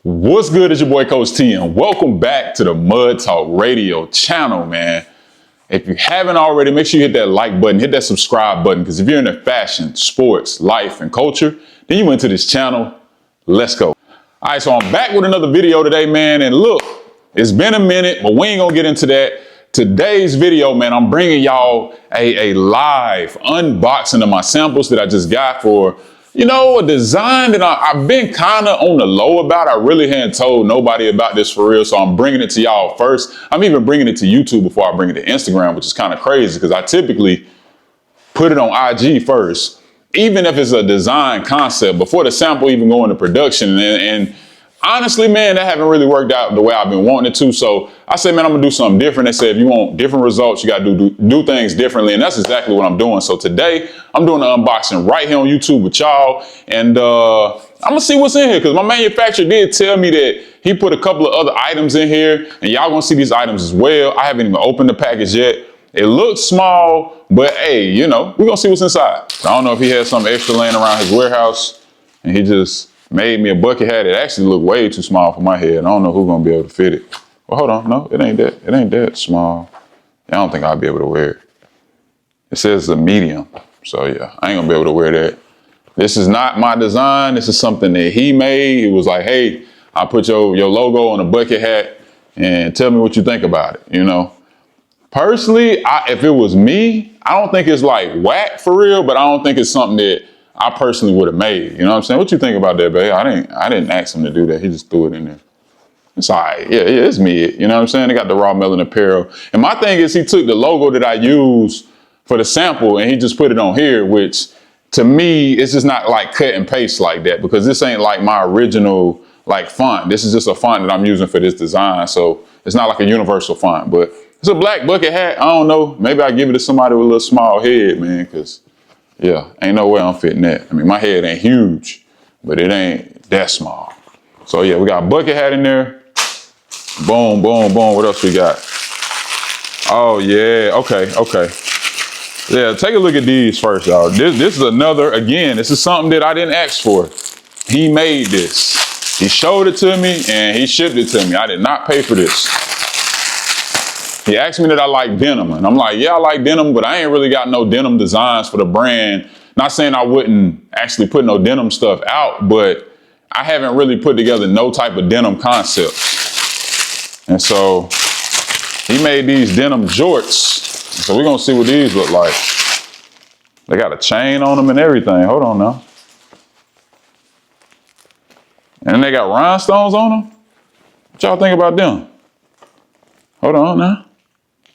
What's good? It's your boy Coach T, and welcome back to the Mud Talk Radio channel, man. If you haven't already, make sure you hit that like button, hit that subscribe button, because if you're into fashion, sports, life, and culture, then you went to this channel. Let's go. All right, so I'm back with another video today, man, and look, it's been a minute, but we ain't gonna get into that. Today's video, man, I'm bringing y'all a live unboxing of my samples that I just got for, you know, a design that I've been kind of on the low about. I really hadn't told nobody about this for real, so I'm bringing it to y'all first. I'm even bringing it to YouTube before I bring it to Instagram, which is kind of crazy because I typically put it on IG first, even if it's a design concept, before the sample even go into production. And honestly, man, that haven't really worked out the way I've been wanting it to. So I said, man, I'm gonna do something different. They said, if you want different results, you gotta do things differently. And that's exactly what I'm doing. So today I'm doing an unboxing right here on YouTube with y'all. And I'm gonna see what's in here, because my manufacturer did tell me that he put a couple of other items in here, and y'all gonna see these items as well. I haven't even opened the package yet. It looks small, but hey, you know, we're gonna see what's inside. I don't know if he has something extra laying around his warehouse and he just made me a bucket hat. It actually looked way too small for my head. I don't know who's gonna be able to fit it. Well, hold on, no, it ain't that small. I don't think I'll be able to wear it. It says a medium, so yeah, I ain't gonna be able to wear that. This is not my design. This is something that he made. He was like, hey, I'll put your logo on a bucket hat and tell me what you think about it, you know? Personally, if it was me, I don't think it's like whack for real, but I don't think it's something that I personally would have made. You know what I'm saying? What you think about that, babe? I didn't ask him to do that. He just threw it in there. It's all right. Yeah, it's me. You know what I'm saying? They got the Raw Melon Apparel. And my thing is, he took the logo that I use for the sample and he just put it on here, which to me, it's just not like cut and paste like that, because this ain't like my original like font. This is just a font that I'm using for this design. So it's not like a universal font, but it's a black bucket hat. I don't know. Maybe I give it to somebody with a little small head, man, because yeah, ain't no way I'm fitting that. I mean, my head ain't huge, but it ain't that small. So yeah, we got a bucket hat in there. Boom, boom, boom. What else we got? Oh yeah, okay. Yeah, take a look at these first, y'all. This is another, again, this is something that I didn't ask for. He made this. He showed it to me and he shipped it to me. I did not pay for this. He asked me that I like denim, and I'm like, yeah, I like denim, but I ain't really got no denim designs for the brand. Not saying I wouldn't actually put no denim stuff out, but I haven't really put together no type of denim concept. And so he made these denim jorts. So we're gonna see what these look like. They got a chain on them and everything. Hold on now. And they got rhinestones on them. What y'all think about them? Hold on now.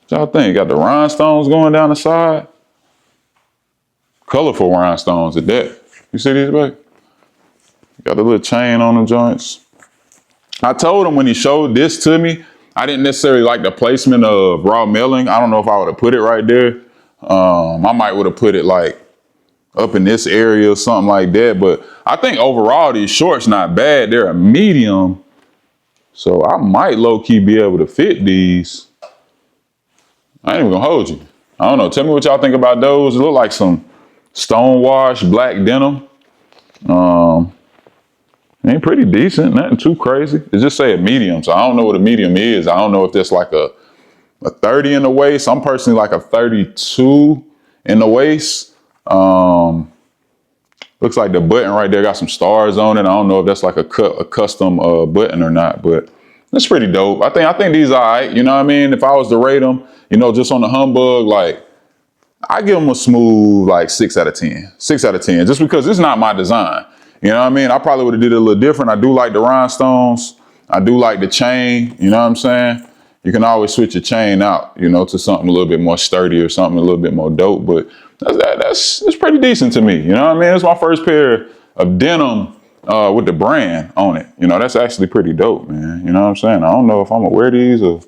What y'all think? Got the rhinestones going down the side. Colorful rhinestones at that. You see these, babe? Got a little chain on the joints. I told him when he showed this to me, I didn't necessarily like the placement of Raw Melon. I don't know if I would have put it right there. I might would have put it like up in this area or something like that. But I think overall these shorts not bad. They're a medium. So I might low-key be able to fit these. I ain't even gonna hold you. I don't know. Tell me what y'all think about those. It look like some stonewashed black denim. Ain't pretty decent, nothing too crazy. It just say a medium, so I don't know what a medium is. I don't know if that's like a 30 in the waist. I'm personally like a 32 in the waist. Looks like the button right there got some stars on it. I don't know if that's like a custom button or not, but that's pretty dope. I think these are all right. You know what I mean? If I was to rate them, you know, just on the humbug, like I give them a smooth like 6 out of 10. 6 out of 10, just because it's not my design. You know what I mean? I probably would have did it a little different. I do like the rhinestones. I do like the chain. You know what I'm saying? You can always switch your chain out, you know, to something a little bit more sturdy or something a little bit more dope. But that's pretty decent to me. You know what I mean? It's my first pair of denim with the brand on it. You know, that's actually pretty dope, man. You know what I'm saying? I don't know if I'm gonna wear these or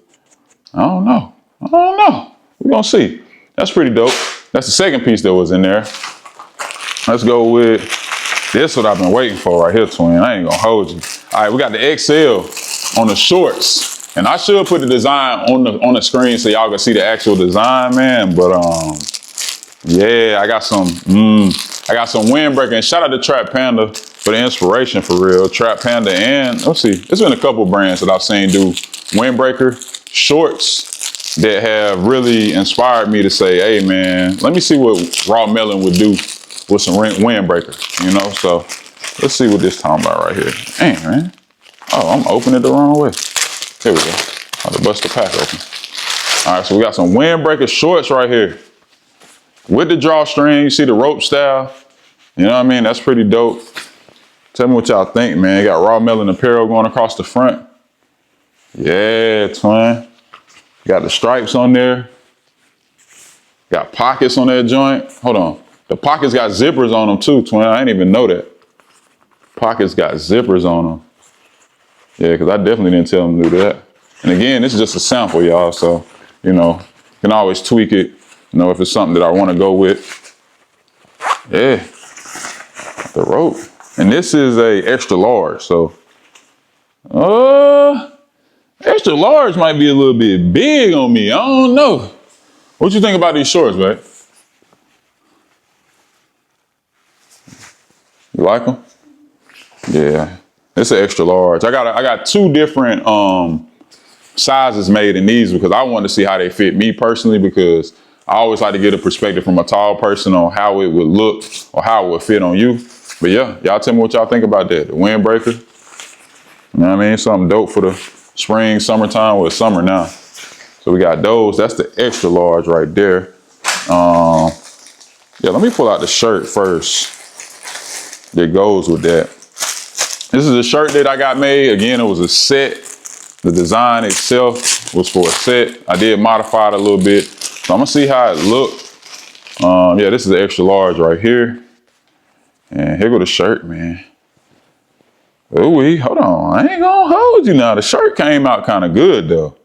I don't know. We're gonna see. That's pretty dope. That's the second piece that was in there. Let's go with this. What I've been waiting for right here, twin. I ain't gonna hold you. All right, we got the XL on the shorts, and I should put the design on the screen so y'all can see the actual design, man. But yeah, I got some windbreaker. And shout out to Trap Panda for the inspiration for real. Trap Panda and, let's see, there's been a couple brands that I've seen do windbreaker shorts that have really inspired me to say, hey man, let me see what Raw Melon would do with some windbreaker, you know? So let's see what this talking about right here. Dang, man. Oh, I'm opening it the wrong way. Here we go. I'll have to bust the pack open. All right, so we got some windbreaker shorts right here with the drawstring. You see the rope style. You know what I mean? That's pretty dope. Tell me what y'all think, man. You got Raw Melon Apparel going across the front. Yeah, twin. Got the stripes on there. Got pockets on that joint. Hold on. The pockets got zippers on them too, twin. I didn't even know that. Pockets got zippers on them. Yeah, because I definitely didn't tell them to do that. And again, this is just a sample, y'all. So, you know, you can always tweak it, you know, if it's something that I want to go with. Yeah. The rope. And this is a extra large. So, extra large might be a little bit big on me. I don't know. What you think about these shorts, man? You like them? Yeah. It's an extra large. I got two different sizes made in these because I wanted to see how they fit me personally, because I always like to get a perspective from a tall person on how it would look or how it would fit on you. But yeah, y'all tell me what y'all think about that. The windbreaker. You know what I mean? Something dope for the spring, summertime. Well, it's summer now. So we got those. That's the extra large right there. Yeah, let me pull out the shirt first that goes with that. This is a shirt that I got made. Again, it was a set. The design itself was for a set. I did modify it a little bit. So I'm gonna see how it looked. Yeah, this is the extra large right here. And here go the shirt, man. Ooh, hold on, I ain't gonna hold you now. The shirt came out kind of good though.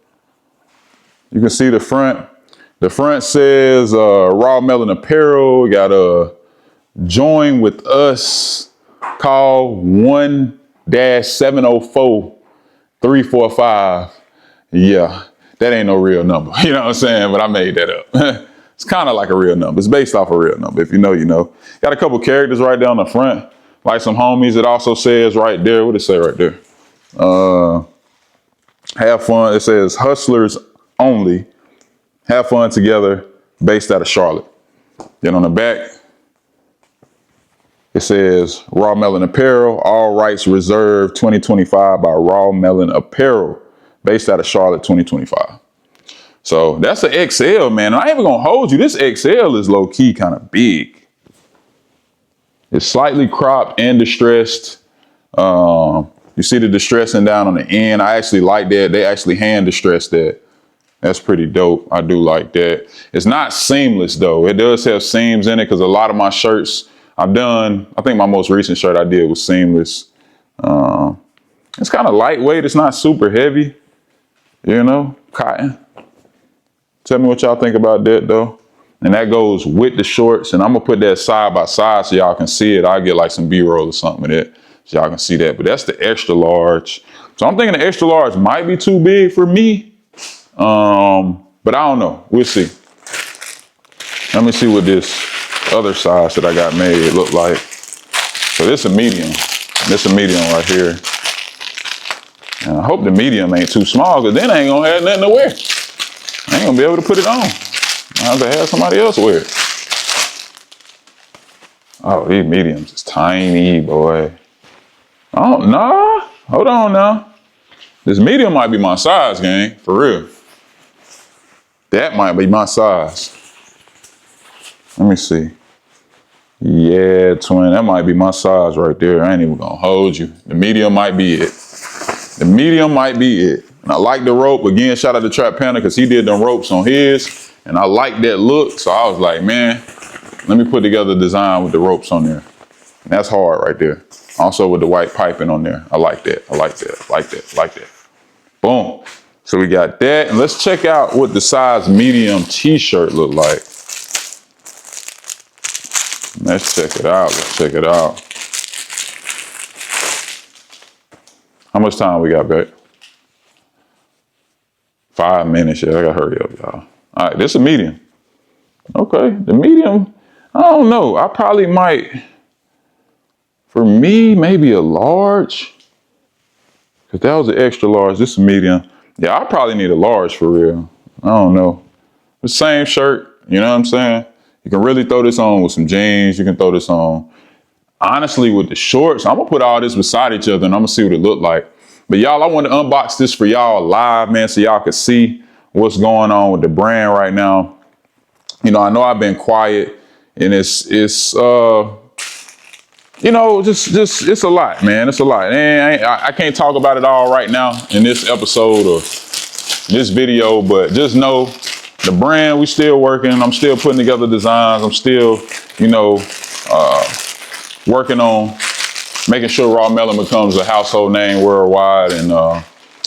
You can see the front. The front says Raw Melon Apparel. We got a join with us. Call 1-704-345. Yeah, that ain't no real number. You know what I'm saying? But I made that up. It's kind of like a real number. It's based off a real number. If you know, you know. Got a couple characters right down the front, like some homies. It also says right there, what did it say right there? Have fun. It says hustlers only. Have fun together, based out of Charlotte. Then on the back, it says Raw Melon Apparel, all rights reserved 2025 by Raw Melon Apparel, based out of Charlotte 2025. So that's an XL, man. And I ain't even gonna hold you. This XL is low key kind of big. It's slightly cropped and distressed. You see the distressing down on the end. I actually like that. They actually hand distressed that. That's pretty dope. I do like that. It's not seamless though. It does have seams in it because a lot of my shirts I've done, I think my most recent shirt I did was seamless. It's kind of lightweight. It's not super heavy, you know, cotton. Tell me what y'all think about that though. And that goes with the shorts. And I'm gonna put that side by side so y'all can see it. I'll get like some B-roll or something of that so y'all can see that. But that's the extra large. So I'm thinking the extra large might be too big for me. But I don't know. We'll see. Let me see what this other size that I got made look like. So this a medium. This a medium right here. And I hope the medium ain't too small, because then I ain't gonna have nothing to wear. I ain't gonna be able to put it on. I have to have somebody else wear it. Oh, these mediums is tiny, boy. Oh, no. Hold on now. This medium might be my size, gang. For real. That might be my size. Let me see. Yeah, twin, that might be my size right there. I ain't even gonna hold you. The medium might be it. The medium might be it. And I like the rope. Again, shout out to Trap Panda because he did them ropes on his. And I like that look. So I was like, man, let me put together a design with the ropes on there. And that's hard right there. Also with the white piping on there. I like that. I like that. I like that. I like that. Boom. So we got that. And let's check out what the size medium t-shirt look like. Let's check it out. Let's check it out. How much time we got, babe? 5 minutes. Yeah, I gotta hurry up, y'all. All right, this is a medium. Okay, the medium, I don't know. I probably might, For me, maybe a large. Because that was an extra large. This is a medium. Yeah, I probably need a large for real. I don't know. The same shirt, you know what I'm saying? You can really throw this on with some jeans. You can throw this on. Honestly, with the shorts, I'm going to put all this beside each other and I'm going to see what it look like. But y'all, I want to unbox this for y'all live, man, so y'all can see what's going on with the brand right now. You know, I know I've been quiet and it's you know, just it's a lot, man. It's a lot. And I can't talk about it all right now in this episode or this video, but just know the brand, we still working. I'm still putting together designs. I'm still, you know, working on making sure Raw Melon becomes a household name worldwide. And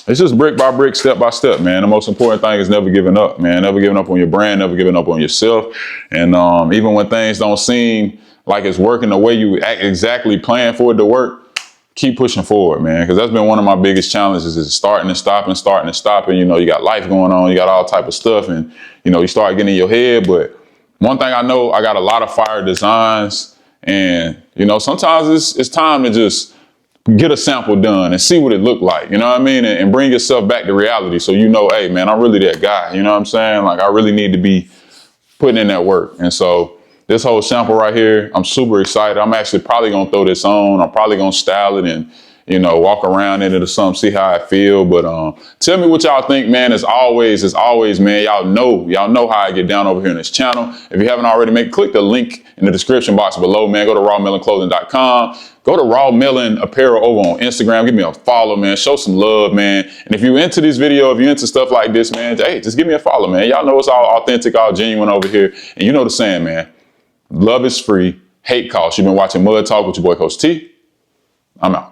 it's just brick by brick, step by step, man. The most important thing is never giving up, man. Never giving up on your brand, never giving up on yourself. And even when things don't seem like it's working the way you exactly plan for it to work, keep pushing forward, man. Because that's been one of my biggest challenges is starting and stopping, starting and stopping. You know, you got life going on, you got all type of stuff, and you know, you start getting in your head. But one thing I know, I got a lot of fire designs, and you know, sometimes it's time to just get a sample done and see what it looked like, you know what I mean? And bring yourself back to reality so you know, hey, man, I'm really that guy, you know what I'm saying? Like, I really need to be putting in that work. And so this whole sample right here, I'm super excited. I'm actually probably going to throw this on. I'm probably going to style it and, you know, walk around in it or something, see how I feel. But tell me what y'all think, man. As always, man, y'all know how I get down over here in this channel. If you haven't already, click the link in the description box below, man. Go to rawmelonclothing.com. Go to Raw Melon Apparel over on Instagram. Give me a follow, man. Show some love, man. And if you're into this video, if you're into stuff like this, man, hey, just give me a follow, man. Y'all know it's all authentic, all genuine over here. And you know the saying, man. Love is free. Hate costs. You've been watching Mud Talk with your boy, Coach T. I'm out.